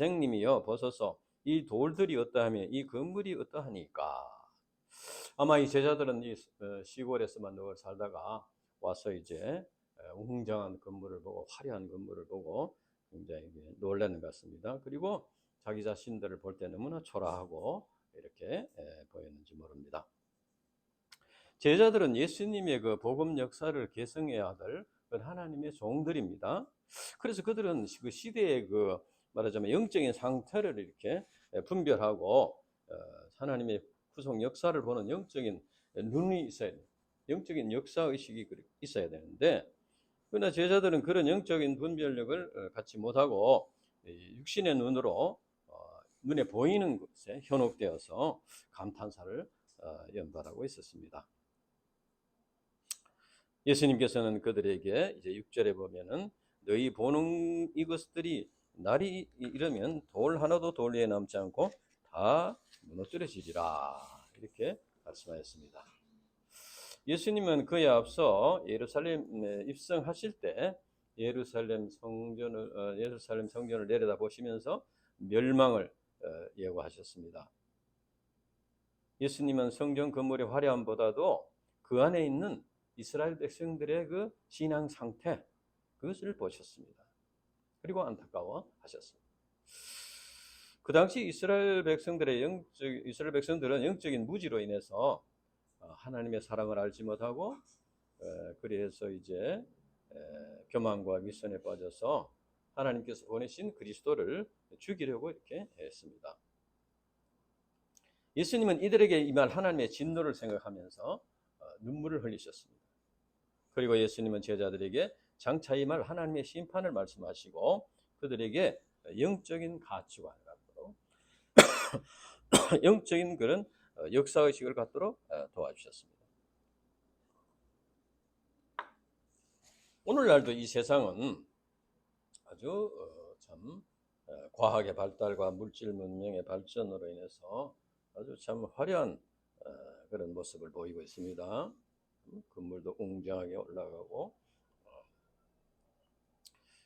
선생님이여 보소서 이 돌들이 어떠하며 이 건물이 어떠하니까. 아마 이 제자들은 이 시골에서만 늘 살다가 와서 이제 웅장한 건물을 보고 화려한 건물을 보고 굉장히 놀라는 것 같습니다. 그리고 자기 자신들을 볼 때 너무나 초라하고 이렇게 보였는지 모릅니다. 제자들은 예수님의 그 복음 역사를 계승해야 할 하나님의 종들입니다. 그래서 그들은 그 시대의 그 말하자면 영적인 상태를 이렇게 분별하고 하나님의 후속 역사를 보는 영적인 눈이 있어야 돼요. 영적인 역사 의식이 있어야 되는데, 그러나 제자들은 그런 영적인 분별력을 갖지 못하고 육신의 눈으로 눈에 보이는 것에 현혹되어서 감탄사를 연발하고 있었습니다. 예수님께서는 그들에게 이제 6절에 보면은 너희 보는 이것들이 날이 이르면 돌 하나도 돌 위에 남지 않고 다 무너뜨려지리라, 이렇게 말씀하였습니다. 예수님은 그에 앞서 예루살렘에 입성하실 때 예루살렘 성전을 내려다 보시면서 멸망을 예고하셨습니다. 예수님은 성전 건물의 화려함보다도 그 안에 있는 이스라엘 백성들의 그 신앙 상태, 그것을 보셨습니다. 그리고 안타까워 하셨습니다. 그 당시 이스라엘 백성들은 영적인 무지로 인해서 하나님의 사랑을 알지 못하고 그래서 이제 교만과 미선에 빠져서 하나님께서 보내신 그리스도를 죽이려고 이렇게 했습니다. 예수님은 이들에게 임할 하나님의 진노를 생각하면서 눈물을 흘리셨습니다. 그리고 예수님은 제자들에게 장차 임할 하나님의 심판을 말씀하시고 그들에게 영적인 가치관을 갖도록 영적인 그런 역사의식을 갖도록 도와주셨습니다. 오늘날도 이 세상은 아주 참 과학의 발달과 물질 문명의 발전으로 인해서 아주 참 화려한 그런 모습을 보이고 있습니다. 건물도 웅장하게 올라가고,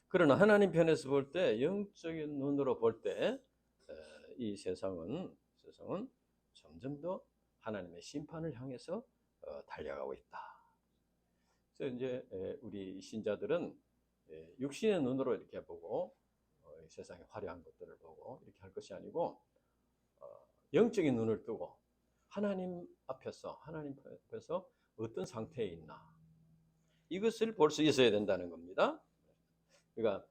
그러나 하나님 편에서 볼 때, 영적인 눈으로 볼 때 이 세상은 점점 더 하나님의 심판을 향해서 달려가고 있다. 그래서 이제 우리 신자들은 육신의 눈으로 이렇게 보고 세상의 화려한 것들을 보고 이렇게 할 것이 아니고 영적인 눈을 뜨고 하나님 앞에서 어떤 상태에 있나, 이것을 볼 수 있어야 된다는 겁니다. 그러니까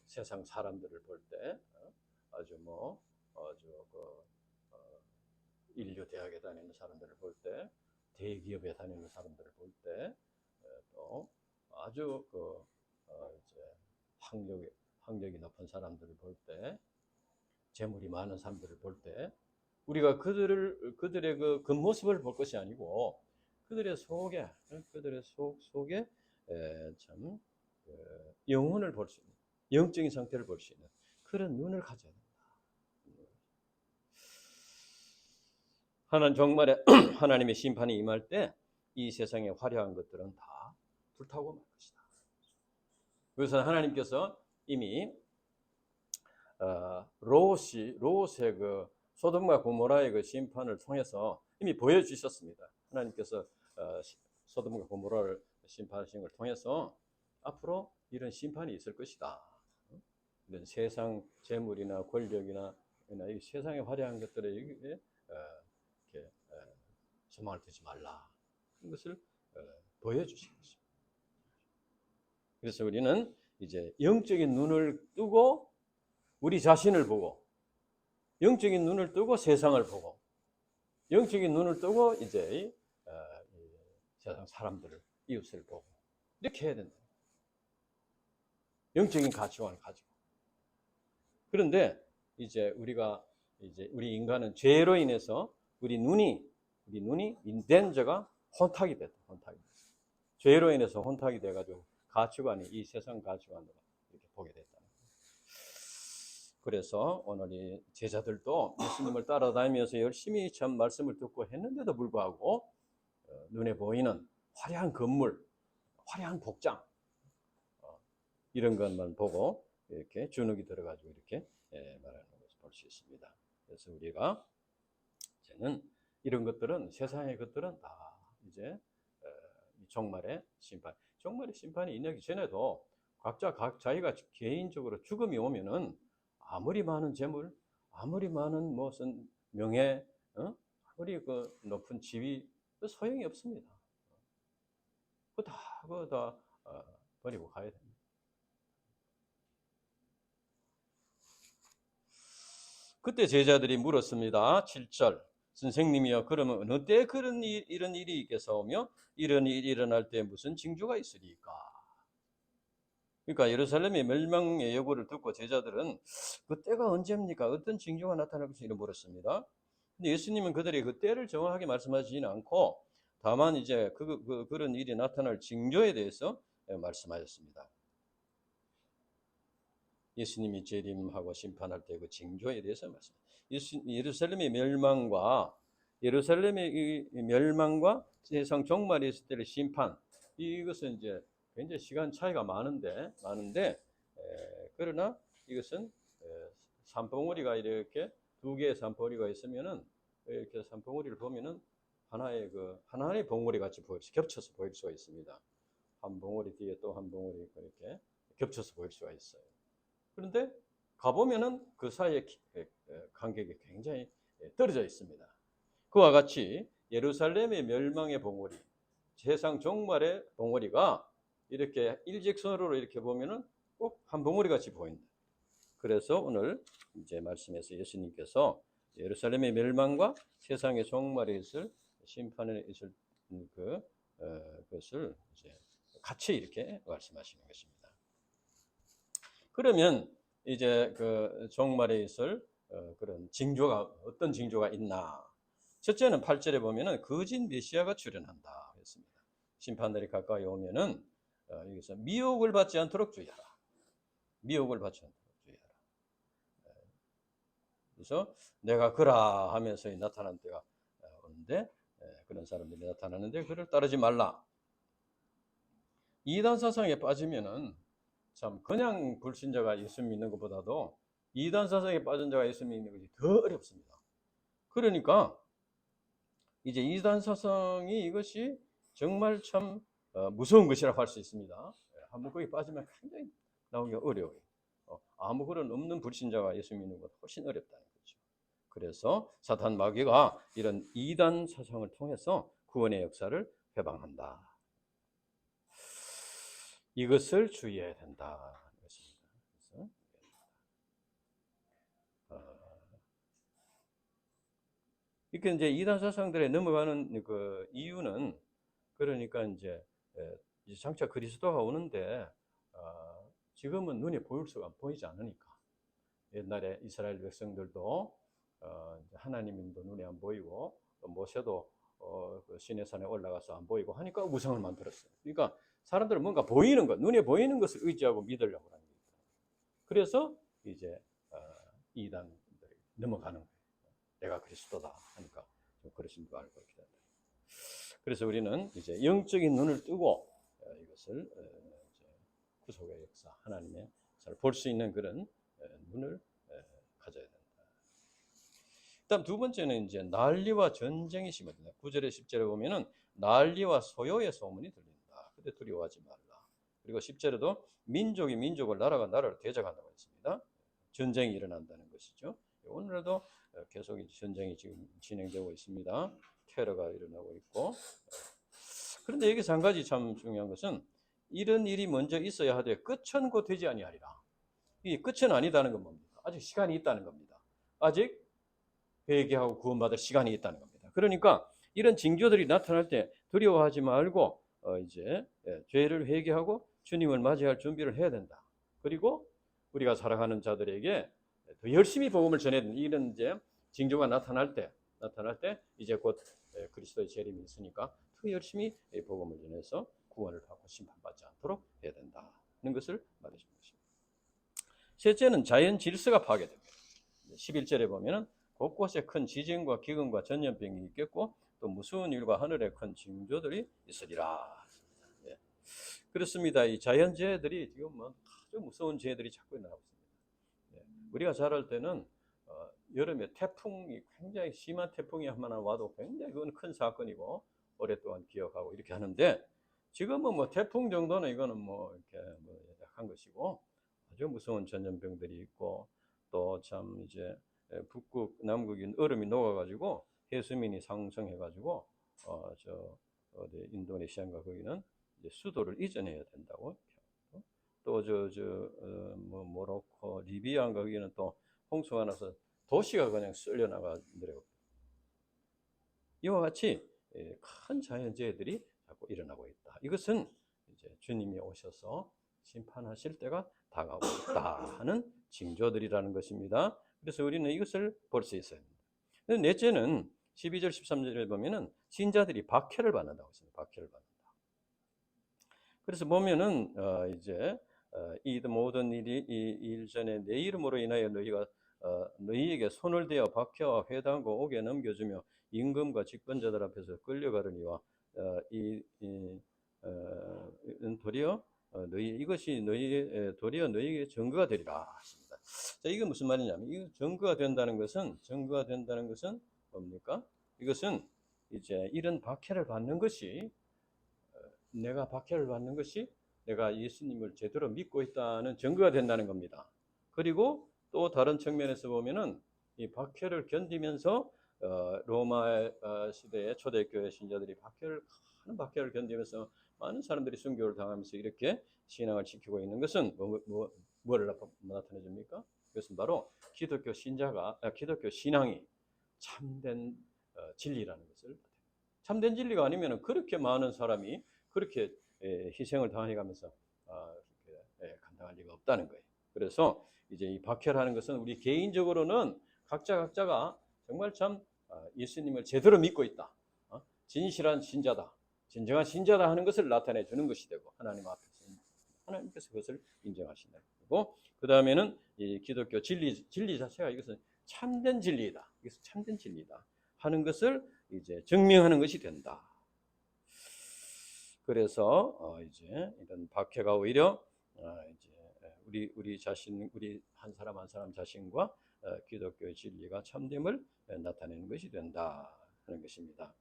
세상 사람들을 볼 때 아주 인류 대학에 다니는 사람들을 볼 때, 대기업에 다니는 사람들을 볼 때, 또 아주 이제 학력이 높은 사람들을 볼 때, 재물이 많은 사람들을 볼 때, 우리가 그들의 그 겉모습을 볼 것이 아니고 그들의 속에 참 영혼을 볼 수 있는, 영적인 상태를 볼 수 있는 그런 눈을 가져야 된다. 정말에 하나님의 심판이 임할 때 이 세상의 화려한 것들은 다 불타고 말 것이다. 그래서 하나님께서 이미 롯의 그 소돔과 고모라의 그 심판을 통해서 이미 보여주셨습니다. 하나님께서 소돔과 고모라를 심판하신 걸 통해서 앞으로 이런 심판이 있을 것이다. 이런 세상 재물이나 권력이나 이 세상의 화려한 것들에 이렇게 소망을 두지 말라. 이것을 보여주신 것입니다. 그래서 우리는 이제 영적인 눈을 뜨고 우리 자신을 보고, 영적인 눈을 뜨고 세상을 보고, 영적인 눈을 뜨고 이제 세상 사람들을, 이웃을 보고, 이렇게 해야 된다. 영적인 가치관을 가지고. 그런데 이제 우리 인간은 죄로 인해서 우리 눈이 인된 자가 혼탁이 됐다. 죄로 인해서 혼탁이 돼가지고 가치관이 이 세상 가치관으로 이렇게 보게 됐다. 그래서 오늘 이 제자들도 예수님을 따라다니면서 열심히 참 말씀을 듣고 했는데도 불구하고 눈에 보이는 화려한 건물, 화려한 복장, 이런 것만 보고 이렇게 주눅이 들어가지고 이렇게 그래서 우리가 이제는 이런 것들은 세상의 것들은 다 이제 종말의 심판이 있기 전에도 각 자기가 개인적으로 죽음이 오면은 아무리 많은 재물, 아무리 많은 무슨 명예, 아무리 그 높은 지위 소용이 없습니다. 그거 다 버리고 가야 됩니다. 그때 제자들이 물었습니다. 7절. 선생님이여, 그러면 어느 때 이런 일이 있겠사오며 이런 일이 일어날 때 무슨 징조가 있으리까? 그러니까 예루살렘의 멸망의 예고를 듣고 제자들은 그때가 언제입니까? 어떤 징조가 나타날 것인지 물었습니다. 근데 예수님은 그들이 그 때를 정확하게 말씀하시지는 않고 다만 이제 그런 일이 나타날 징조에 대해서 말씀하셨습니다. 예수님이 재림하고 심판할 때 그 징조에 대해서 예루살렘의 멸망과 세상 종말이 있을 때의 심판, 이것은 이제 굉장히 시간 차이가 많은데 그러나 이것은 산봉우리가 이렇게 두 개의 산봉우리가 있으면은 이렇게 산봉우리를 보면은 하나의 봉우리 같이 겹쳐서 보일 수가 있습니다. 한 봉우리 뒤에 또 한 봉우리 이렇게 겹쳐서 보일 수가 있어요. 그런데 가보면은 그 사이의 간격이 굉장히 떨어져 있습니다. 그와 같이 예루살렘의 멸망의 봉우리, 세상 종말의 봉우리가 이렇게 일직선으로 이렇게 보면은 꼭 한 봉우리 같이 보인다. 그래서 오늘 이제 말씀에서 예수님께서 예루살렘의 멸망과 세상의 종말에 있을 심판에 있을 그것을 이제 같이 이렇게 말씀하시는 것입니다. 그러면 이제 그 종말에 있을 그런 어떤 징조가 있나? 첫째는 8절에 보면은 거짓 메시아가 출현한다 했습니다. 심판들이 가까이 오면은 여기서 미혹을 받지 않도록 주의하라. 미혹을 받지 않도록 주의하라. 그래서 내가 그라 하면서 나타난 때가 오는데 그런 사람들이 나타나는데 그를 따르지 말라. 이단 사상에 빠지면은 참 그냥 불신자가 예수 믿는 것보다도 이단 사상에 빠진 자가 예수 믿는 것이 더 어렵습니다. 그러니까 이제 이단 사상이 이것이 정말 참 무서운 것이라고 할 수 있습니다. 한번 거기 빠지면 굉장히 나오기가 어려워요. 아무 그런 없는 불신자가 예수 믿는 것보다 훨씬 어렵다는 거죠. 그래서 사탄 마귀가 이런 이단 사상을 통해서 구원의 역사를 회방한다. 이것을 주의해야 된다. 그래서 이렇게 이제 이단 사상들에 넘어가는 그 이유는 그러니까 이제 장차 그리스도가 오는데 지금은 눈에 보이지 않으니까 옛날에 이스라엘 백성들도 하나님도 눈에 안 보이고 모세도 그 시내산에 올라가서 안 보이고 하니까 우상을 만들었어요. 그러니까 사람들은 뭔가 보이는 것, 눈에 보이는 것을 의지하고 믿으려고 하는 거예요. 그래서 이제 이단들이 넘어가는 거예요. 내가 그리스도다 하니까 좀 그러신 줄 알고 그렇게 된다. 그래서 우리는 이제 영적인 눈을 뜨고 이것을 구속의 역사, 하나님의 잘 볼 수 있는 그런 눈을 가져야 된다. 그다음 두 번째는 이제 난리와 전쟁이 심해진다. 9절에 10절에 보면은 난리와 소요의 소문이 들린다. 그때 두려워하지 말라. 그리고 10절에도 민족이 민족을, 나라가 나라를 대적한다고 했습니다. 전쟁이 일어난다는 것이죠. 오늘도 계속 전쟁이 지금 진행되고 있습니다. 테러가 일어나고 있고. 그런데 여기서 한 가지 참 중요한 것은 이런 일이 먼저 있어야 하되 끝은 곧 되지 아니하리라. 이 끝은 아니다는 건 뭡니까? 아직 시간이 있다는 겁니다. 아직 회개하고 구원받을 시간이 있다는 겁니다. 그러니까 이런 징조들이 나타날 때 두려워하지 말고 이제 죄를 회개하고 주님을 맞이할 준비를 해야 된다. 그리고 우리가 사랑하는 자들에게 더 열심히 복음을 전해야 된다. 이런 이제 징조가 나타날 때 이제 곧 그리스도의 재림이 있으니까 더 열심히 복음을 전해서 구원을 받고 심판받지 않도록 해야 된다는 것을 말해주는 것입니다. 셋째는 자연 질서가 파괴됩니다. 11절에 보면은 곳곳에 큰 지진과 기근과 전염병이 있겠고 또 무서운 일과 하늘에 큰 징조들이 있으리라. 예. 그렇습니다. 이 자연재해들이 지금 아주 무서운 재해들이 자꾸 일어나고 있습니다. 예. 우리가 자랄 때는 여름에 태풍이 굉장히 심한 태풍이 하나 와도 굉장히 그건 큰 사건이고 오랫동안 기억하고 이렇게 하는데 지금은 뭐 태풍 정도는 이거는 뭐 이렇게 뭐 약한 것이고 아주 무서운 전염병들이 있고 또 참 이제 북극 남극인 얼음이 녹아가지고 해수면이 상승해가지고 저 어디 인도네시아인가 거기는 이제 수도를 이전해야 된다고 또 뭐 모로코 리비아인가 거기는 또 홍수가 나서 도시가 그냥 쓸려 나가더라고요. 이와 같이 큰 자연재해들이 자꾸 일어나고 있다. 이것은 이제 주님이 오셔서 심판하실 때가 다가오고 있다 하는 징조들이라는 것입니다. 그래서 우리는 이것을 볼 수 있어야 합니다. 넷째는 12절 13절에 보면은 신자들이 박해를 받는다고 했습니다. 박해를 받는다. 그래서 보면은 이제 이 모든 일이 이 일 전에 내 이름으로 인하여 너희가 너희에게 손을 대어 박해와 회당과 옥에 넘겨주며 임금과 직분자들 앞에서 끌려가려니와 도리어 너희 이것이 너희 도리어 너희에게 증거가 되리라 하십니다. 자, 이게 무슨 말이냐면 이 증거가 된다는 것은 뭡니까? 이것은 이제 이런 박해를 받는 것이 내가 박해를 받는 것이 내가 예수님을 제대로 믿고 있다는 증거가 된다는 겁니다. 그리고 또 다른 측면에서 보면은 이 박해를 견디면서 로마 시대의 초대교회 신자들이 큰 박해를 견디면서 많은 사람들이 순교를 당하면서 이렇게 신앙을 지키고 있는 것은 뭐를 나타내줍니까? 그것은 바로 기독교 신앙이 참된 진리라는 것을 참된 진리가 아니면 그렇게 많은 사람이 그렇게 희생을 당해가면서 감당할 리가 없다는 거예요. 그래서 이제 이 박해라는 것은 우리 개인적으로는 각자가 정말 참 예수님을 제대로 믿고 있다, 진실한 신자다, 진정한 신자다 하는 것을 나타내 주는 것이 되고 하나님 앞에서 하나님께서 그것을 인정하신다. 그리고 그 다음에는 이 기독교 진리 자체가 이것은 참된 진리다, 이것은 참된 진리다 하는 것을 이제 증명하는 것이 된다. 그래서 이제 이런 박해가 오히려 이제 우리 자신, 우리 한 사람 한 사람 자신과 기독교의 진리가 참됨을 나타내는 것이 된다 하는 것입니다.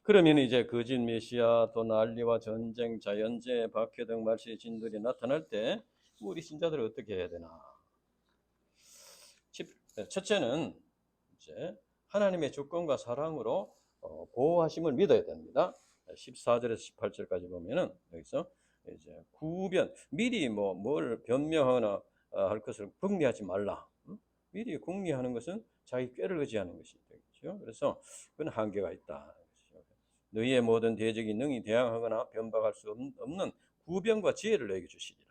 그러면 이제 거짓 메시아 또 난리와 전쟁, 자연재해, 박해 등 말세의 진들이 나타날 때 우리 신자들은 어떻게 해야 되나? 첫째는 이제 하나님의 주권과 사랑으로 보호하심을 믿어야 됩니다. 14절에서 18절까지 보면은 여기서 이제 미리 뭘 변명하거나 할 것을 궁리하지 말라. 미리 궁리하는 것은 자기 꾀를 의지하는 것이 되겠죠. 그래서 그건 한계가 있다. 너희의 모든 대적이 능히 대항하거나 변박할 수 없는 구변과 지혜를 너희에게 주시리라.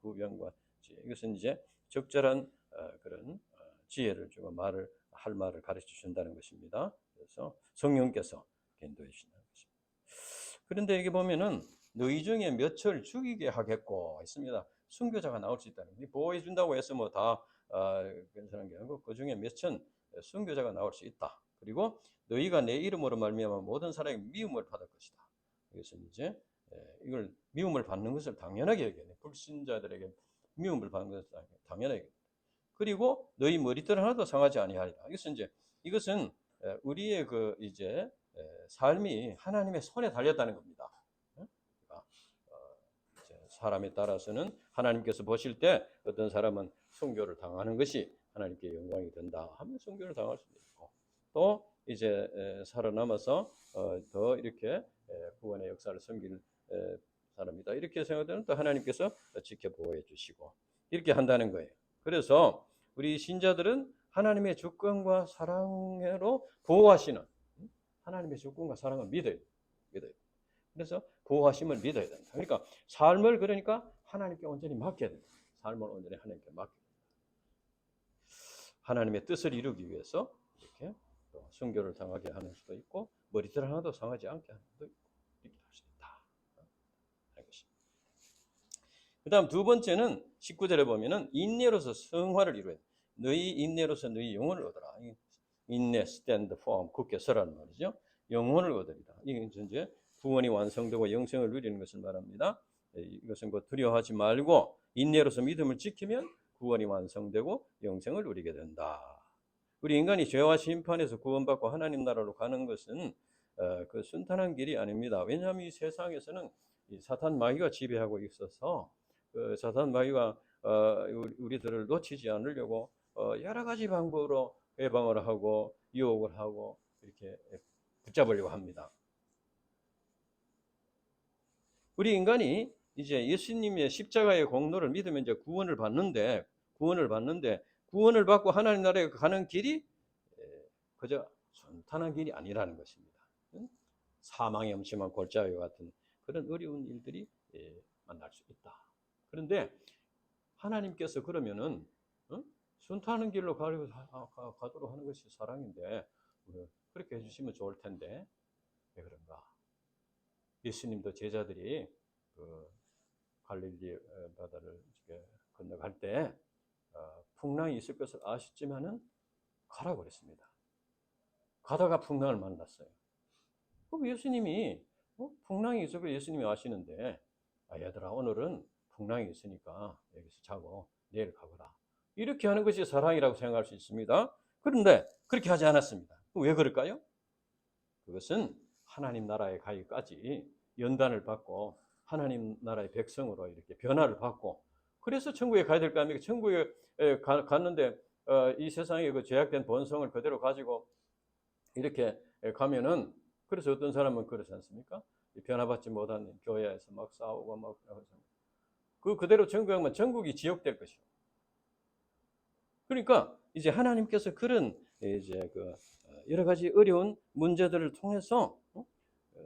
구변과 지혜. 이것은 이제 적절한 그런 지혜를 주고 할 말을 가르쳐 준다는 것입니다. 그래서 성령께서 인도해 주신다는 것입니다. 그런데 여기 보면은 너희 중에 몇을 죽이게 하겠고 있습니다. 순교자가 나올 수 있다는 거예요. 보호해 준다고 해서 뭐 다 괜찮은 게 아니고 그 중에 몇은 순교자가 나올 수 있다. 그리고 너희가 내 이름으로 말미암아 모든 사람에게 미움을 받을 것이다. 이것은 이제 이걸 미움을 받는 것을 당연하게 여겨요. 불신자들에게 미움을 받는 것을 당연하게 여겨요. 그리고 너희 머리털 하나도 상하지 아니하리라. 이것은 우리의 그 이제 삶이 하나님의 손에 달렸다는 겁니다. 사람에 따라서는 하나님께서 보실 때 어떤 사람은 순교를 당하는 것이 하나님께 영광이 된다 하면 순교를 당할 수도 있고 또 이제 살아남아서 더 이렇게 구원의 역사를 섬길 사람이다 이렇게 생각되면 또 하나님께서 지켜 보호해 주시고 이렇게 한다는 거예요. 그래서 우리 신자들은 하나님의 주권과 사랑으로 보호하시는 하나님의 주권과 사랑을 믿어요. 그래서 보호하심을 믿어야 된다. 그러니까 삶을 하나님께 온전히 맡겨야 된다. 삶을 온전히 하나님께 맡겨야 된다. 하나님의 뜻을 이루기 위해서 이렇게 또 순교를 당하게 하는 수도 있고 머리털 하나도 상하지 않게 하는 수도 있고 이렇게 할 수 있다. 그 다음 두 번째는 19절에 보면은 인내로서 성화를 이루어야 돼. 너희 인내로서 너희 영혼을 얻어라. 인내, stand firm, 굳게 서라는 말이죠. 영혼을 얻으리라. 이것은 이제 구원이 완성되고 영생을 누리는 것을 말합니다. 이것은 두려워하지 말고 인내로서 믿음을 지키면 구원이 완성되고 영생을 누리게 된다. 우리 인간이 죄와 심판에서 구원받고 하나님 나라로 가는 것은 그 순탄한 길이 아닙니다. 왜냐하면 이 세상에서는 이 사탄 마귀가 지배하고 있어서 그 사탄 마귀가 우리들을 놓치지 않으려고 여러 가지 방법으로 해방을 하고 유혹을 하고 이렇게 붙잡으려고 합니다. 우리 인간이 이제 예수님의 십자가의 공로를 믿으면 이제 구원을 받는데 구원을 받고 하나님 나라에 가는 길이 그저 순탄한 길이 아니라는 것입니다. 사망의 엄침한 골짜기와 같은 그런 어려운 일들이 만날 수 있다. 그런데 하나님께서 그러면은 순탄한 길로 가도록 하는 것이 사랑인데 그렇게 해주시면 좋을 텐데 왜 그런가? 예수님도 제자들이 그 갈릴리 바다를 건너갈 때 풍랑이 있을 것을 아셨지만은 가라고 그랬습니다. 가다가 풍랑을 만났어요. 그럼 예수님이 풍랑이 있을 걸 예수님이 아시는데 얘들아 오늘은 풍랑이 있으니까 여기서 자고 내일 가거라. 이렇게 하는 것이 사랑이라고 생각할 수 있습니다. 그런데 그렇게 하지 않았습니다. 왜 그럴까요? 그것은 하나님 나라에 가기까지 연단을 받고 하나님 나라의 백성으로 이렇게 변화를 받고 그래서 천국에 가야 될 거 아닙니까? 천국에 갔는데 이 세상의 그 죄악된 본성을 그대로 가지고 이렇게 가면은 그래서 어떤 사람은 그렇지 않습니까? 변화받지 못한 교회에서 막 싸우고 막 그 그대로 천국에 가면 전국이 지옥 될 것이요. 그러니까 이제 하나님께서 그런 이제 그 여러 가지 어려운 문제들을 통해서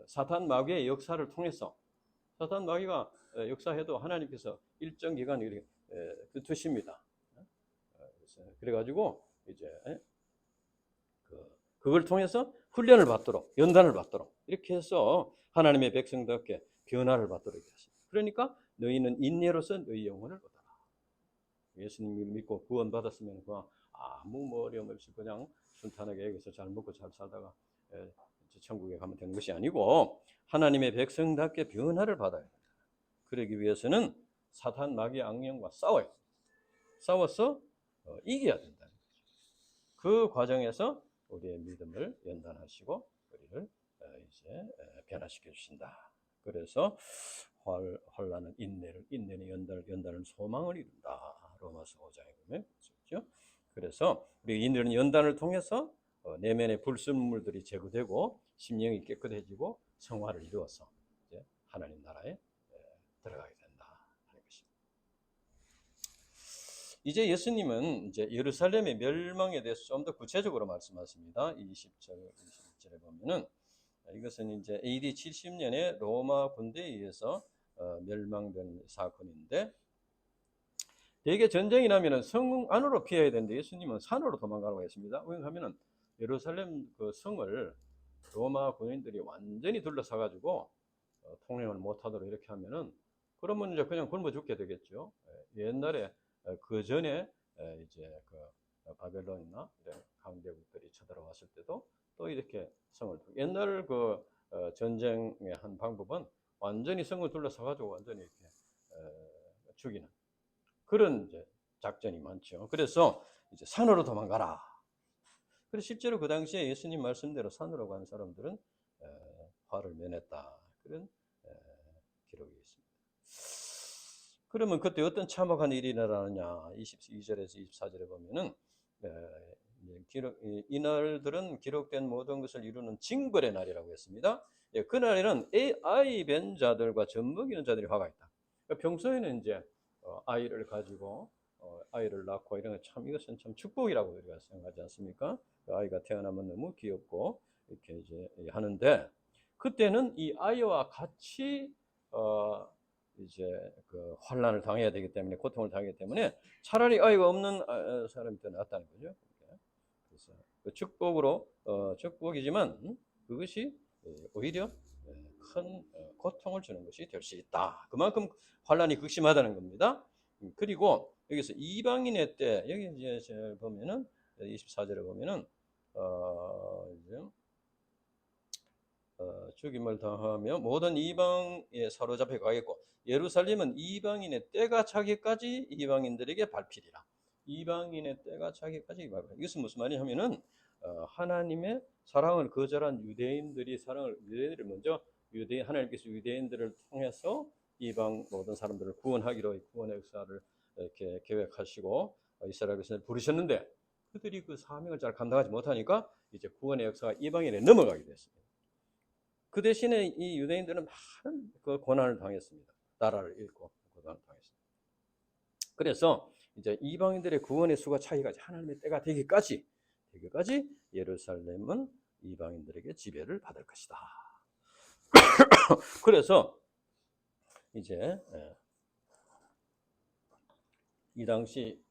사탄 마귀의 역사를 통해서 사탄 마귀가 역사해도 하나님께서 일정 기간 이렇게 두십니다. 그래가지고 이제 그걸 통해서 훈련을 받도록 연단을 받도록 이렇게 해서 하나님의 백성답게 변화를 받도록 했습니다. 그러니까 너희는 인내로서 너희 영혼을 얻어라. 예수님 믿고 구원 받았으면 아무 어려움 없이 그냥 순탄하게 여기서 잘 먹고 잘 살다가 천국에 가면 되는 것이 아니고 하나님의 백성답게 변화를 받아야 합니다. 그러기 위해서는 사탄 마귀 악령과 싸워서 이겨야 된다는 거죠. 그 과정에서 우리의 믿음을 연단하시고 우리를 이제 변화시켜 주신다. 그래서 환난은 인내는 연단은 소망을 이룬다. 로마서 5장에 보면 그렇죠. 그래서 우리 인내는 연단을 통해서 내면의 불순물들이 제거되고 심령이 깨끗해지고 성화를 이루어서 이제 하나님 나라에 들어가게 된다 하는 것입니다. 이제 예수님은 이제 예루살렘의 멸망에 대해서 좀 더 구체적으로 말씀하십니다. 21절에 보면은 이것은 이제 AD 70년에 로마 군대에 의해서 멸망된 사건인데 대개 전쟁이 나면은 성 안으로 피해야 되는데 예수님은 산으로 도망가라고 했습니다. 왜냐하면은 예루살렘 그 성을 로마 군인들이 완전히 둘러싸가지고 통행을 못하도록 이렇게 하면은 그러면 이제 그냥 굶어 죽게 되겠죠. 옛날에 그 전에 이제 그 바벨론이나 이런 강대국들이 쳐들어왔을 때도 또 이렇게 성을 옛날 그 전쟁의 한 방법은 완전히 성을 둘러싸가지고 완전히 이렇게 죽이는 그런 이제 작전이 많죠. 그래서 이제 산으로 도망가라. 그래서 실제로 그 당시에 예수님 말씀대로 산으로 간 사람들은 화를 면했다. 그런 기록이 있습니다. 그러면 그때 어떤 참혹한 일이 일어나느냐? 22절에서 24절에 보면은 이날들은 기록된 모든 것을 이루는 징벌의 날이라고 했습니다. 그날에는 아이 뵌 자들과 젖먹이는 자들이 화가 있다. 평소에는 이제 아이를 가지고 아이를 낳고 이런 거 참 이것은 참 축복이라고 우리가 생각하지 않습니까? 아이가 태어나면 너무 귀엽고 이렇게 이제 하는데 그때는 이 아이와 같이 이제 그 환난을 당해야 되기 때문에 고통을 당하기 때문에 차라리 아이가 없는 사람이 더 낫다는 거죠. 그래서 그 축복이지만 그것이 오히려 큰 고통을 주는 것이 될 수 있다. 그만큼 환난이 극심하다는 겁니다. 그리고 여기서 이방인의 때 여기 이제 보면은 24절에 보면은 죽임을 당하며 모든 이방에 사로잡혀 가겠고 예루살렘은 이방인의 때가 차기까지 이방인들에게 밟히리라. 이방인의 때가 차기까지 임하리라. 이것은 무슨 말이냐면은 하나님의 사랑을 거절한 유대인들을 먼저 하나님께서 유대인들을 통해서 이방 모든 사람들을 구원하기로 구원의 역사를 이렇게 계획하시고 이스라엘 백성을 부르셨는데 그들이 그 사명을 잘 감당하지 못하니까 이제 구원의 역사가 이방인에 넘어가게 됐습니다. 그 대신에 이 유대인들은 많은 그 고난을 당했습니다. 나라를 잃고 고난을 당했습니다. 그래서 이제 이방인들의 구원의 수가 차기까지 하나님의 때가 되기까지 예루살렘은 이방인들에게 지배를 받을 것이다. 그래서 이제 이 당시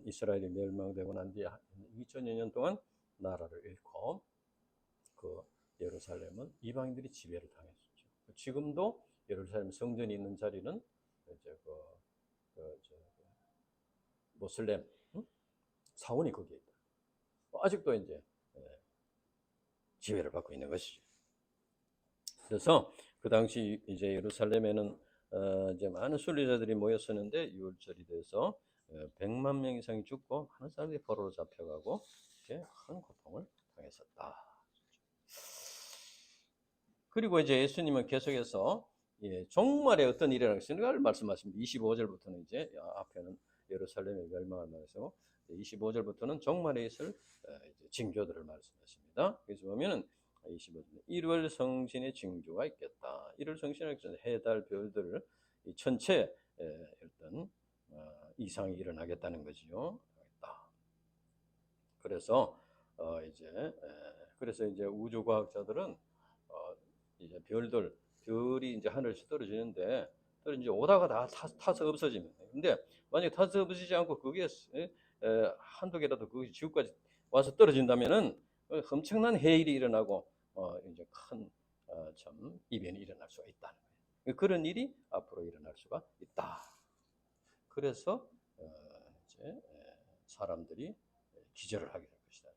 이스라엘이 멸망되고 난 뒤에 2000여 년 동안 나라를 잃고 그 예루살렘은 이방인들이 지배를 당했었죠. 지금도 예루살렘 성전이 있는 자리는 이제 모슬렘 사원이 거기에 있다. 아직도 이제 지배를 받고 있는 것이죠. 그래서 그 당시 이제 예루살렘에는 이제 많은 순례자들이 모였었는데 유월절이 돼서 100만 명 이상이 죽고 많은 사람들이 포로로 잡혀가고 이렇게 큰 고통을 당했었다. 그리고 이제 예수님은 계속해서 종말에 어떤 일이 일어나겠는가를 말씀하십니다. 25절부터는 이제 앞에는 예루살렘의 멸망을 말해서 25절부터는 종말에 있을 징조들을 말씀하십니다. 그래서 보면은 25절 1월 성신의 징조가 있겠다. 1월 성신의 해, 달, 별들 전체 어떤 이상이 일어나겠다는 거지요. 그래서 이제 우주과학자들은 이제 별이 이제 하늘에서 떨어지는데 이제 오다가 다 타서 없어집니다. 근데 만약에 타서 없어지지 않고 그게 한두 개라도 그 지구까지 와서 떨어진다면은 엄청난 해일이 일어나고 이제 큰 참 이변이 일어날 수가 있다는 거예요. 그런 일이 앞으로 일어날 수가 있다. 그래서 이제 사람들이 기절을 하게 될 것이다.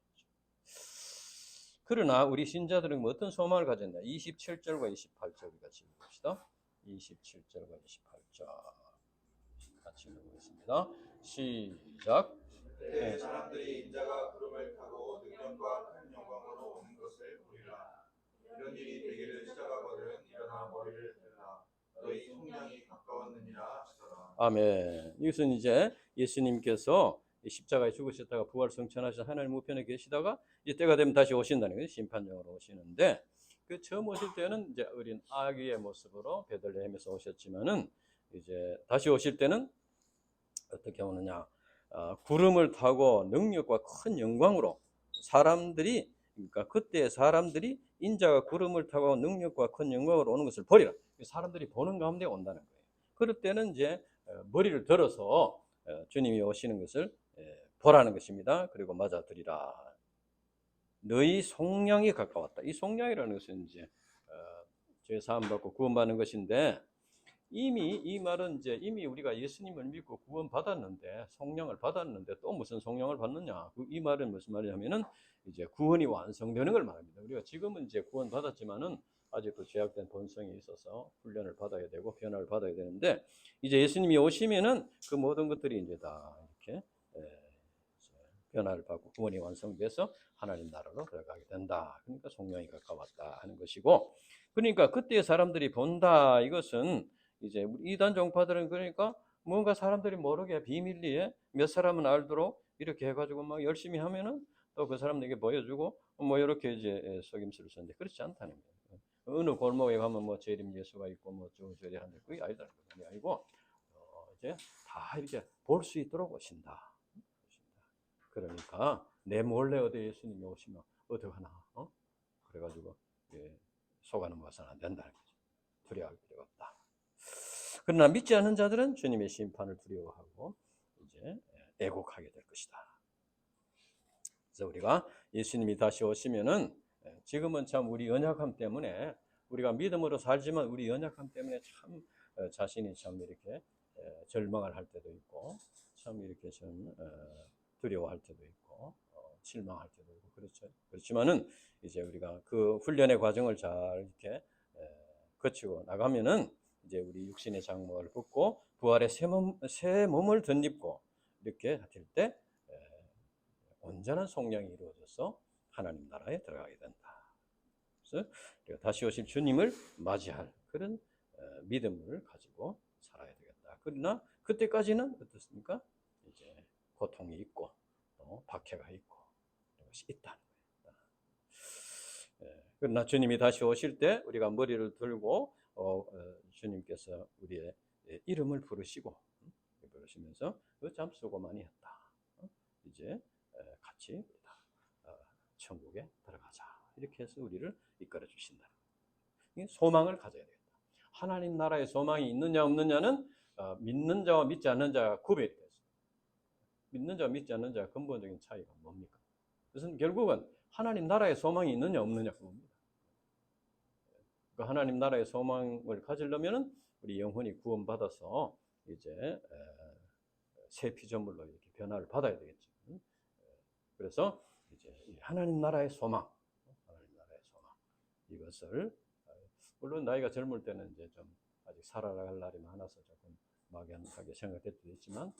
그러나 우리 신자들은 어떤 소망을 가졌나? 27절과 28절 같이 읽읍시다. 27절과 28절 같이 읽어보겠습니다. 시작. 그때 사람들이 인자가 구름을 타고 능력과 큰 영광으로 오는 것을 보리라. 이런 일이 되기를 시작하거든 일어나 머리를 들라. 너희 속량이 가까웠느니라 하시더라. 아멘. 이것은 이제 예수님께서 십자가에 죽으셨다가 부활 성천하셔서 하나님 우편에 계시다가 이제 때가 되면 다시 오신다는 거예요. 심판장으로 오시는데 그 처음 오실 때는 이제 어린 아기의 모습으로 베들레헴에서 오셨지만은 이제 다시 오실 때는 어떻게 오느냐? 구름을 타고 능력과 큰 영광으로 그러니까 그때 사람들이 인자가 구름을 타고 능력과 큰 영광으로 오는 것을 보리라. 사람들이 보는 가운데 온다는 거예요. 그럴 때는 이제 머리를 들어서 주님이 오시는 것을 보라는 것입니다. 그리고 맞아들이라. 너희 속량이 가까웠다. 이 속량이라는 것은 이제 죄 사함 받고 구원받는 것인데 이미 이 말은 이제 이미 우리가 예수님을 믿고 구원받았는데 성령을 받았는데 또 무슨 성령을 받느냐? 이 말은 무슨 말이냐면은 이제 구원이 완성되는 걸 말합니다. 우리가 지금은 이제 구원받았지만은 아직도 죄악된 본성이 있어서 훈련을 받아야 되고 변화를 받아야 되는데 이제 예수님이 오시면은 그 모든 것들이 이제 다 이렇게 변화를 받고 구원이 완성돼서 하나님 나라로 들어가게 된다. 그러니까 성령이 가까웠다 하는 것이고, 그러니까 그때 사람들이 본다 이것은 이제 이단 종파들은 그러니까 뭔가 사람들이 모르게 비밀리에 몇 사람은 알도록 이렇게 해가지고 막 열심히 하면은 또 그 사람에게 보여주고 뭐 이렇게 이제 속임수를 쓰는데 그렇지 않다는 거예요. 어느 골목에 가면 뭐 재림 예수가 있고 뭐 저리 하는데 그게 아니다는 거예요. 아니고 이제 다 이렇게 볼 수 있도록 오신다. 그러니까 내 몰래 어디 예수님이 오시면 어떡하나 그래가지고 속아는 것은 안 된다는 거죠. 두려워할 필요가 없다. 그러나 믿지 않는 자들은 주님의 심판을 두려워하고 이제 애곡하게 될 것이다. 그래서 우리가 예수님이 다시 오시면은 지금은 참 우리 연약함 때문에 우리가 믿음으로 살지만 우리 연약함 때문에 참 자신이 참 이렇게 절망을 할 때도 있고 참 이렇게 좀 두려워할 때도 있고 실망할 때도 있고 그렇죠. 그렇지만은 이제 우리가 그 훈련의 과정을 잘 이렇게 거치고 나가면은 이제 우리 육신의 장막을 벗고 부활의 새 몸을 덧입고 이렇게 될 때 온전한 속량이 이루어져서 하나님 나라에 들어가게 된다. 그래서 우리가 다시 오실 주님을 맞이할 그런 믿음을 가지고 살아야 되겠다. 그러나 그때까지는 어떻습니까? 이제 고통이 있고 또 박해가 있고 이런 것이 있다는 거예요. 그러나 주님이 다시 오실 때 우리가 머리를 들고 주님께서 우리의 이름을 부르시고 부르시면서 참 수고 많이 했다. 이제 같이 천국에 들어가자. 이렇게 해서 우리를 이끌어 주신다. 소망을 가져야 되겠다. 하나님 나라의 소망이 있느냐 없느냐는 믿는 자와 믿지 않는 자가 구별이 됐어요. 믿는 자와 믿지 않는 자의 근본적인 차이가 뭡니까? 그것은 결국은 하나님 나라의 소망이 있느냐 없느냐 그겁니다. 그 하나님 나라의 소망을 가지려면은 우리 영혼이 구원받아서 이제 새 피조물로 이렇게 변화를 받아야 되겠죠. 그래서 이제 하나님 나라의 소망, 이것을 물론 나이가 젊을 때는 이제 좀 아직 살아갈 날이 많아서 조금 막연하게 생각될 수도 있지만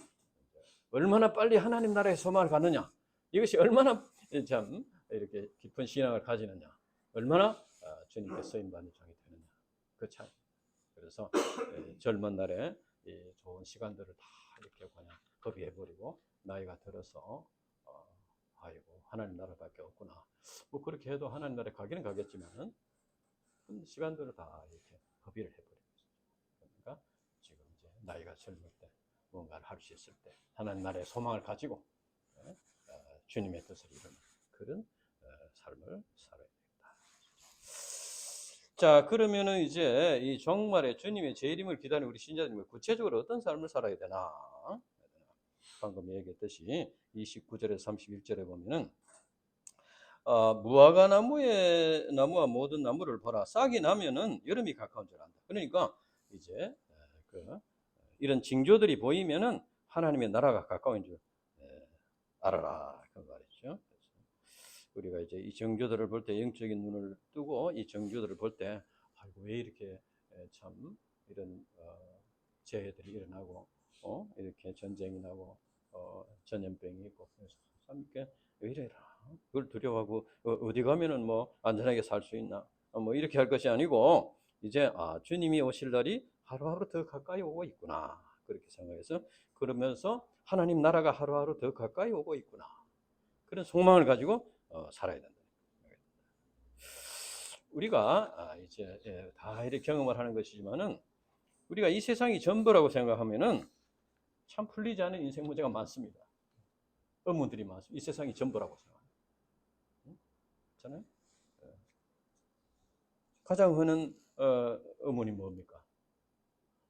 얼마나 빨리 하나님 나라의 소망을 갖느냐, 이것이 얼마나 참 이렇게 깊은 신앙을 가지느냐, 얼마나 주님께 쓰임받는 종이 되느냐, 그 차이. 그래서 젊은 날에 이 좋은 시간들을 다 이렇게 그냥 허비해버리고 나이가 들어서 아이고 하나님 나라밖에 없구나, 뭐 그렇게 해도 하나님 나라에 가기는 가겠지만은 시간들을 다 이렇게 허비를 해버리고 있어요. 그러니까 지금 이제 나이가 젊을 때 뭔가를 할 수 있을 때 하나님 나라의 소망을 가지고 주님의 뜻을 이루는 그런 삶을 살아야 되겠다. 자, 그러면은 이제 이 종말에 주님의 재림을 기다리는 우리 신자들이 구체적으로 어떤 삶을 살아야 되나? 방금 얘기했듯이 29절에서 31절에 보면은 무화과 나무와 모든 나무를 보라. 싹이 나면은 여름이 가까운 줄 안다. 그러니까 이제 이런 징조들이 보이면은 하나님의 나라가 가까운 줄 알아라, 그 말이죠. 우리가 이제 이 징조들을 볼 때 영적인 눈을 뜨고 이 징조들을 볼 때 아이고 왜 이렇게 참 이런 재해들이 일어나고 이렇게 전쟁이 나고 전염병이 있고 그래서 참 이렇게 왜 이래라, 그걸 두려워하고 어디 가면은 뭐 안전하게 살 수 있나, 뭐 이렇게 할 것이 아니고 이제 주님이 오실 날이 하루하루 더 가까이 오고 있구나, 그렇게 생각해서 그러면서 하나님 나라가 하루하루 더 가까이 오고 있구나, 그런 소망을 가지고 살아야 된다. 우리가 이제 다 이렇게 경험을 하는 것이지만은 우리가 이 세상이 전부라고 생각하면은 참 풀리지 않은 인생 문제가 많습니다. 의문들이 많습니다. 이 세상이 전부라고 생각합니다. 그렇잖아요? 가장 흔한 의문이 뭡니까?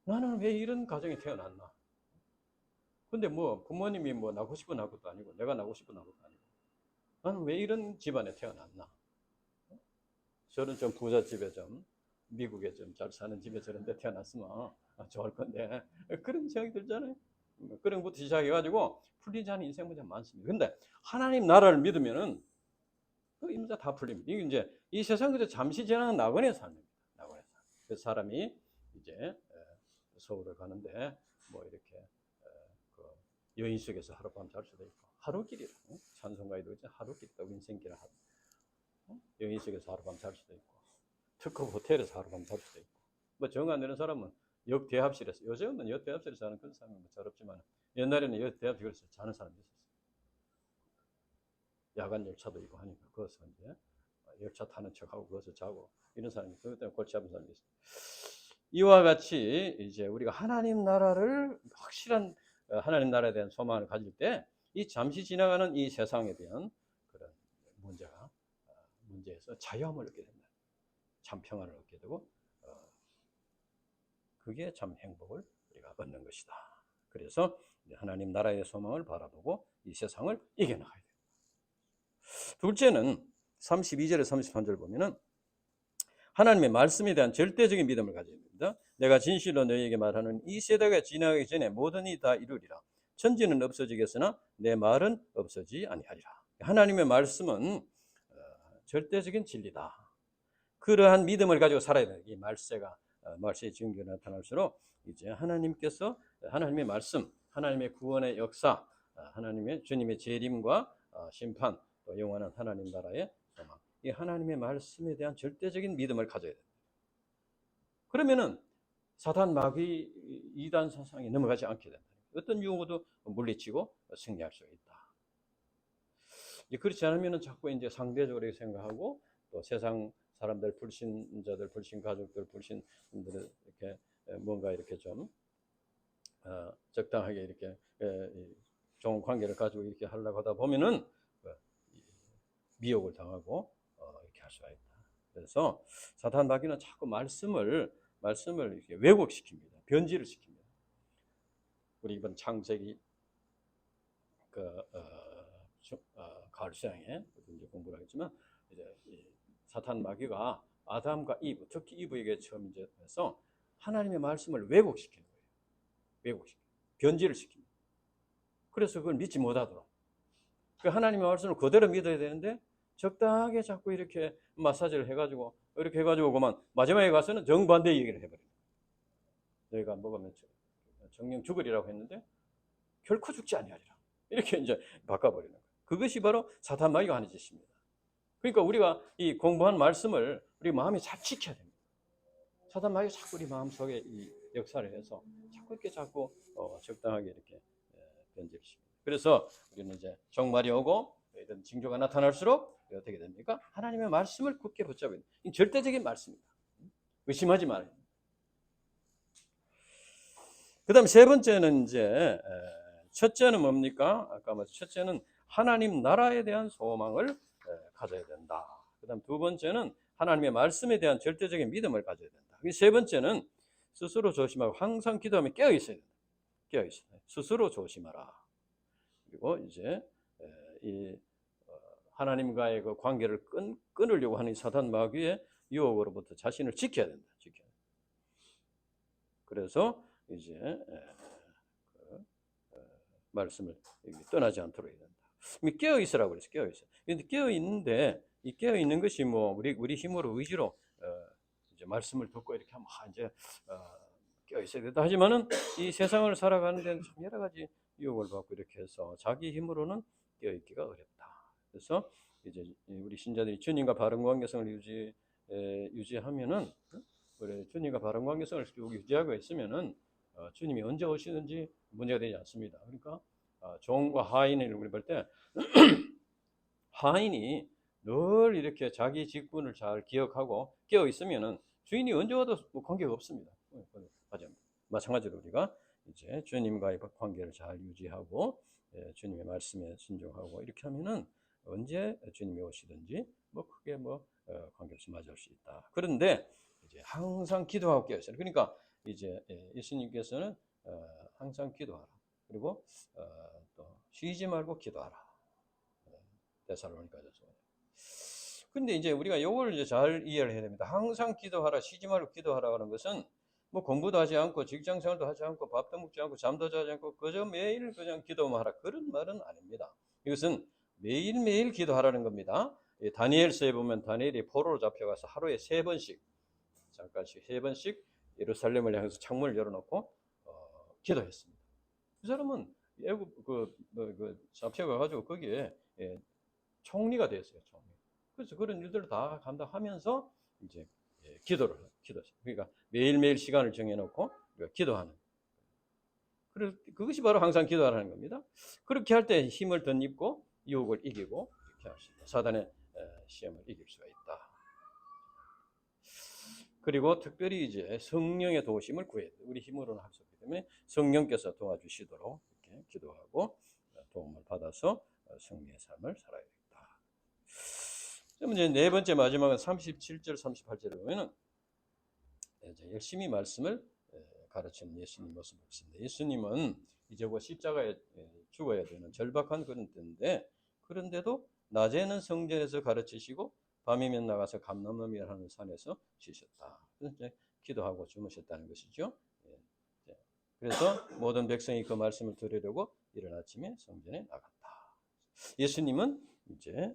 나는 왜 이런 가정에 태어났나? 근데 뭐 부모님이 뭐 낳고 싶어 낳은 것도 아니고 내가 낳고 싶어 낳은 것도 아니고 나는 왜 이런 집안에 태어났나? 저는 좀 부잣집에 좀 미국에 좀 잘 사는 집에 저런 데 태어났으면 좋을 건데 그런 생각이 들잖아요. 그런 것부터 시작해가지고 풀리지 않은 인생 문제 많습니다. 근데 하나님 나라를 믿으면은 그 문제 다 풀립니다. 이게 이제 이 세상 그저 잠시 지나는 낙원의 삶입니다. 낙원의 삶. 그 사람이 이제 서울을 가는데 뭐 이렇게 그 여인 속에서 하룻밤 잘 수도 있고 하루길이라 찬송가에도 있죠. 하루길 있다고 인생길을 하루. 여인 속에서 하룻밤 잘 수도 있고 특급 호텔에서 하룻밤 잘 수도 있고 뭐 정 안 되는 사람은 역 대합실에서, 요즘은 역 대합실에서 자는 그런 사람이 뭐 잘 없지만 옛날에는 역 대합실에서 자는 사람이 있었어요. 야간 열차도 있고 하니까 거기서 이제 열차 타는 척하고 거기서 자고 이런 사람이 그것 때문에 골치 아픈 사람이 있어요. 이와 같이 이제 우리가 하나님 나라를 확실한 하나님 나라에 대한 소망을 가질 때 이 잠시 지나가는 이 세상에 대한 그런 문제에서 자유함을 얻게 된다. 참 평안을 얻게 되고 그게 참 행복을 우리가 얻는 것이다. 그래서 하나님 나라의 소망을 바라보고 이 세상을 이겨나가야 됩니다. 둘째는 32절에 33절 보면은 하나님의 말씀에 대한 절대적인 믿음을 가져야 됩니다. 내가 진실로 너희에게 말하는 이 세대가 지나가기 전에 모든 일이 다 이루리라. 천지는 없어지겠으나 내 말은 없어지지 아니하리라. 하나님의 말씀은 절대적인 진리다. 그러한 믿음을 가지고 살아야 돼요. 이 말세의 증거가 나타날수록 이제 하나님께서 하나님의 말씀, 하나님의 구원의 역사, 하나님의 주님의 재림과 심판, 또 영원한 하나님 나라의 소망. 이 하나님의 말씀에 대한 절대적인 믿음을 가져야 됩니다. 그러면은 사탄 마귀 이단 사상에 넘어가지 않게 된다. 어떤 유혹도 물리치고 승리할 수 있다. 그렇지 않으면 자꾸 이제 상대적으로 생각하고 또 세상 사람들, 불신자들, 불신 가족들, 불신들 이렇게 뭔가 이렇게 좀 적당하게 이렇게 좋은 관계를 가지고 이렇게 하려고 하다 보면은 미혹을 당하고 이렇게 할 수가 있다. 그래서 사탄 마귀는 자꾸 말씀을 이렇게 왜곡시킵니다. 변질을 시킵니다. 우리 이번 창세기 가을 수양에 이제 공부를 하겠지만 이제 사탄 마귀가 아담과 이브, 특히 이브에게 처음 이제 해서 하나님의 말씀을 왜곡시키는 거예요. 왜곡시켜, 변질을 시킵니다. 그래서 그걸 믿지 못하도록. 그 하나님의 말씀을 그대로 믿어야 되는데 적당하게 자꾸 이렇게 마사지를 해가지고 이렇게 해가지고 그만 마지막에 가서는 정반대 얘기를 해버려요. 너희가 먹으면 정령 죽으리라고 했는데 결코 죽지 아니하리라. 이렇게 이제 바꿔버리는 거예요. 그것이 바로 사탄 마귀가 하는 짓입니다. 그러니까 우리가 이 공부한 말씀을 우리 마음에 잘 지켜야 됩니다. 사탄 마귀가 자꾸 우리 마음 속에 이 역사를 해서 자꾸 적당하게 이렇게 변질시킵니다. 그래서 우리는 이제 종말이 오고 이런 징조가 나타날수록 어떻게 됩니까? 하나님의 말씀을 굳게 붙잡아야 됩니다. 이 절대적인 말씀입니다. 의심하지 말아야 됩니다. 그 다음 세 번째는 이제 첫째는 뭡니까? 아까 말씀 첫째는 하나님 나라에 대한 소망을 가져야 된다. 그 다음 두 번째는 하나님의 말씀에 대한 절대적인 믿음을 가져야 된다. 세 번째는 스스로 조심하고 항상 기도하며 깨어 있어야 된다. 깨어 있어야 돼. 스스로 조심하라. 그리고 이제 이 하나님과의 그 관계를 끊으려고 하는 사탄 마귀의 유혹으로부터 자신을 지켜야 된다. 지켜야 된다. 그래서 이제 말씀을 떠나지 않도록 해야 된다. 깨어 있으라고 그랬어요. 깨어 있어. 근데 깨어 있는데 이 깨어 있는 것이 뭐 우리 힘으로 의지로 이제 말씀을 듣고 이렇게 하면 이제 깨어 있어야 된다. 하지만은 이 세상을 살아가는 데는 참 여러 가지 유혹을 받고 이렇게 해서 자기 힘으로는 깨어 있기가 어렵다. 그래서 이제 우리 신자들이 주님과 바른 관계성을 유지하면은 우리 주님과 바른 관계성을 유지하고 있으면은 주님이 언제 오시는지 문제가 되지 않습니다. 그러니까 종과 하인을 우리 볼 때 하인이 늘 이렇게 자기 직분을 잘 기억하고 깨어 있으면은 주인이 언제 와도 관계가 없습니다. 마찬가지로 우리가 이제 주님과의 관계를 잘 유지하고 주님의 말씀에 순종하고 이렇게 하면은 언제 주님이 오시든지 크게 관계없이 맞이할 수 있다. 그런데 이제 항상 기도하고 깨어 있어요. 그러니까 이제 예수님께서는 항상 기도하라. 그리고 또 쉬지 말고 기도하라. 데살로니가전서. 근데 이제 우리가 이걸 이제 잘 이해를 해야 됩니다. 항상 기도하라, 쉬지 말고 기도하라는 것은 공부도 하지 않고 직장 생활도 하지 않고 밥도 먹지 않고 잠도 자지 않고 그저 매일 그냥 기도만 하라 그런 말은 아닙니다. 이것은 매일매일 기도하라는 겁니다. 다니엘서에 보면 다니엘이 포로로 잡혀가서 하루에 3번씩 잠깐씩 3번씩 예루살렘을 향해서 창문을 열어놓고 기도했습니다. 그 사람은 애국 잡혀가가지고 거기에 총리가 됐어요. 총리. 그래서 그런 일들을 다 감당하면서 이제 기도했어요. 그러니까 매일매일 시간을 정해놓고 기도하는. 그것이 바로 항상 기도하라는 겁니다. 그렇게 할 때 힘을 덧입고 유혹을 이기고 이렇게 할 수 있다. 사단의 시험을 이길 수가 있다. 그리고 특별히 이제 성령의 도우심을 구해야 돼. 우리 힘으로는 할 수 없기 때문에 성령께서 도와주시도록 이렇게 기도하고 도움을 받아서 승리의 삶을 살아야 되겠다. 그러면 이제 네 번째 마지막은 37절, 38절에 보면은 이제 열심히 말씀을 가르치는 예수님 모습을 보습니다. 예수님은 이제 십자가에 죽어야 되는 절박한 그런 때인데 그런데도 낮에는 성전에서 가르치시고 밤이면 나가서 감람나무라는 산에서 쉬셨다. 그래서 이제 기도하고 주무셨다는 것이죠. 그래서 모든 백성이 그 말씀을 들으려고 이른 아침에 성전에 나갔다. 예수님은 이제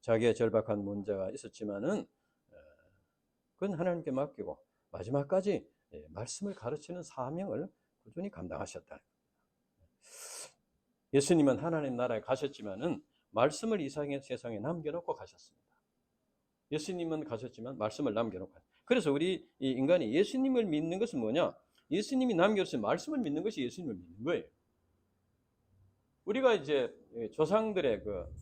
자기의 절박한 문제가 있었지만은 그건 하나님께 맡기고 마지막까지 말씀을 가르치는 사명을 꾸준히 감당하셨다. 예수님은 하나님 나라에 가셨지만은 말씀을 이 세상에 남겨놓고 가셨습니다. 예수님은 가셨지만 말씀을 남겨놓고. 그래서 우리 이 인간이 예수님을 믿는 것은 뭐냐? 예수님이 남겨주신 말씀을 믿는 것이 예수님을 믿는 거예요. 우리가 이제 조상들의 그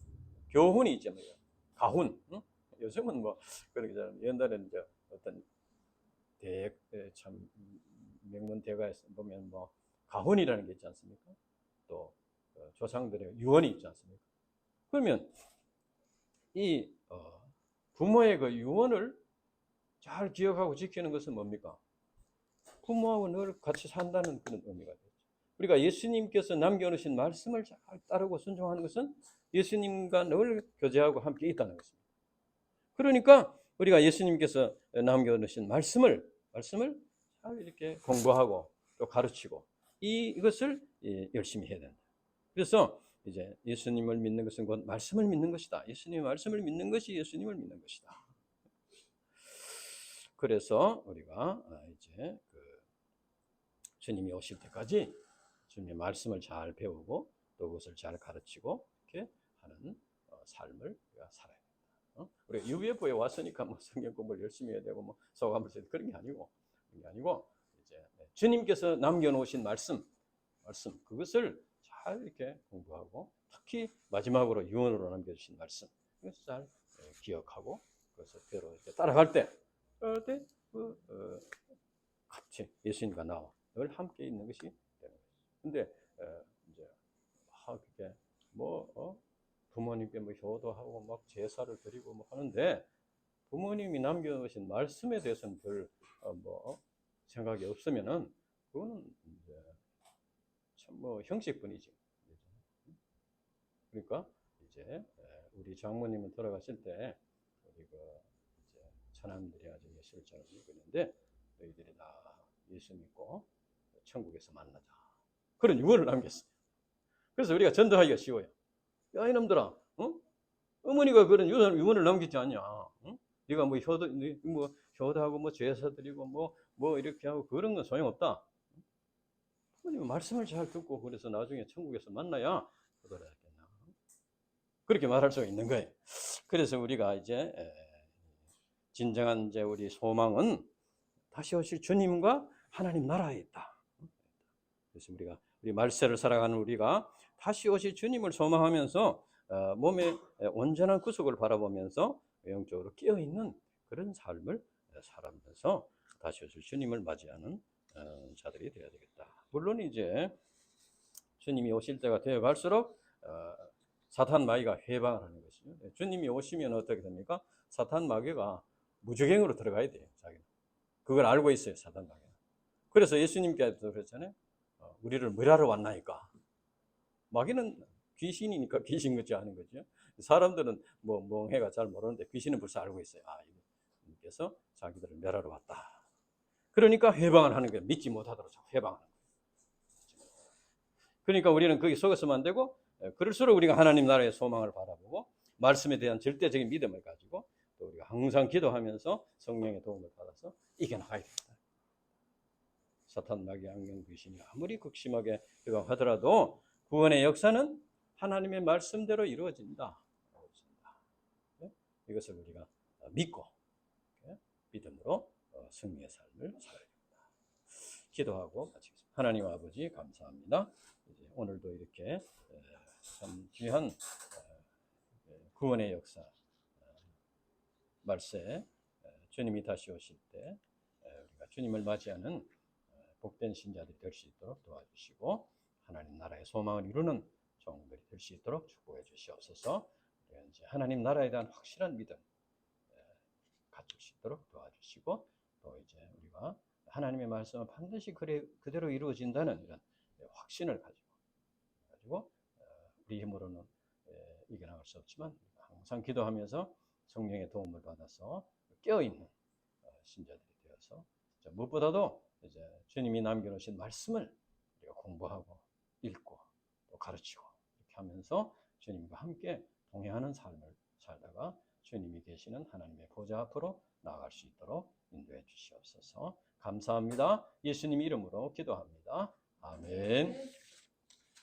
교훈이 있잖아요. 가훈. 응? 요즘은 뭐 그러기 전에 옛날에는 이제 어떤 참 명문 대가에 보면 뭐 가훈이라는 게 있지 않습니까? 또 조상들의 유언이 있지 않습니까? 그러면 이 부모의 그 유언을 잘 기억하고 지키는 것은 뭡니까? 부모하고 늘 같이 산다는 그런 의미가 되죠. 우리가 예수님께서 남겨놓으신 말씀을 잘 따르고 순종하는 것은 예수님과 늘 교제하고 함께 있다는 것입니다. 그러니까 우리가 예수님께서 남겨놓으신 말씀을 잘 이렇게 공부하고 또 가르치고 이것을 열심히 해야 된다. 그래서 이제 예수님을 믿는 것은 곧 말씀을 믿는 것이다. 예수님의 말씀을 믿는 것이 예수님을 믿는 것이다. 그래서 우리가 이제 주님이 오실 때까지 주님의 말씀을 잘 배우고 또 그것을 잘 가르치고 이렇게 하는 삶을 우리가 살아야 된다. 우리가 UFO에 왔으니까 뭐 성경 공부를 열심히 해야 되고 뭐 소감을 써야 되고 그런 게 아니고 이제 주님께서 남겨놓으신 말씀 그것을 잘 이렇게 공부하고 특히 마지막으로 유언으로 남겨주신 말씀 그것을 잘 기억하고 그것을 대로 따라갈 때 같이 예수님과 나와 늘 함께 있는 것이 되는 거죠. 근데 이제 그게 부모님께 뭐 효도하고 막 제사를 드리고 뭐 하는데 부모님이 남겨놓으신 말씀에 대해서는 별 생각이 없으면은 그거는 이제 참 형식뿐이지. 그러니까 이제 우리 장모님은 돌아가실 때 우리 이제 처남들이 아주 예술처럼 읽었는데 너희들이 다 예수 믿고 천국에서 만나자. 그런 유언을 남겼어요. 그래서 우리가 전도하기가 쉬워요. 야 이놈들아, 어머니가 그런 유언을 남기지 않냐? 네가 뭐 효도하고 뭐 제사 드리고 뭐 이렇게 하고 그런 건 소용없다. 어머니 말씀을 잘 듣고 그래서 나중에 천국에서 만나야 효도를 하겠나. 그렇게 말할 수가 있는 거예요. 그래서 우리가 이제 진정한 이제 우리 소망은 다시 오실 주님과 하나님 나라에 있다. 그래서 우리 말세를 살아가는 우리가 다시 오실 주님을 소망하면서 몸의 온전한 구속을 바라보면서 영적으로 깨어있는 그런 삶을 살아가면서 다시 오실 주님을 맞이하는 자들이 되어야 되겠다. 물론 이제 주님이 오실 때가 되어 갈수록 사탄 마귀가 회방을 하는 것이죠. 주님이 오시면 어떻게 됩니까? 사탄 마귀가 무주갱으로 들어가야 돼요. 자기는. 그걸 알고 있어요. 사탄 마귀는. 그래서 예수님께서 그랬잖아요. 우리를 뭐하러 왔나이까? 마귀는 귀신이니까 귀신 같지 않은 거죠. 사람들은 뭐 멍해가 잘 모르는데 귀신은 벌써 알고 있어요. 이분께서 자기들을 멸하러 왔다. 그러니까 회방을 하는 거예요. 믿지 못하도록 회방하는 거예요. 그러니까 우리는 거기 속에서만 안 되고 그럴수록 우리가 하나님 나라의 소망을 바라보고 말씀에 대한 절대적인 믿음을 가지고 또 우리가 항상 기도하면서 성령의 도움을 받아서 이겨나가야 됩니다. 사탄 마귀 악령 귀신이 아무리 극심하게 회방하더라도 구원의 역사는 하나님의 말씀대로 이루어진다. 이것을 우리가 믿고 믿음으로 승리의 삶을 살아야 됩니다. 기도하고 마치겠습니다. 하나님 아버지 감사합니다. 오늘도 이렇게 참 귀한 구원의 역사 말세 주님이 다시 오실 때 우리가 주님을 맞이하는 복된 신자들이 될 수 있도록 도와주시고 하나님 나라의 소망을 이루는 종들이 될 수 있도록 축복해 주시옵소서. 이제 하나님 나라에 대한 확실한 믿음 갖출 수 있도록 도와주시고 또 이제 우리가 하나님의 말씀은 반드시 그대로 이루어진다는 이런 확신을 가지고 우리 힘으로는 이겨나갈 수 없지만 항상 기도하면서 성령의 도움을 받아서 깨어있는 신자들이 되어서 무엇보다도 이제 주님이 남겨놓으신 말씀을 우리가 공부하고 읽고 또 가르치고 이렇게 하면서 주님과 함께 동행하는 삶을 살다가 주님이 계시는 하나님의 보좌 앞으로 나아갈 수 있도록 인도해 주시옵소서. 감사합니다. 예수님 이름으로 기도합니다. 아멘.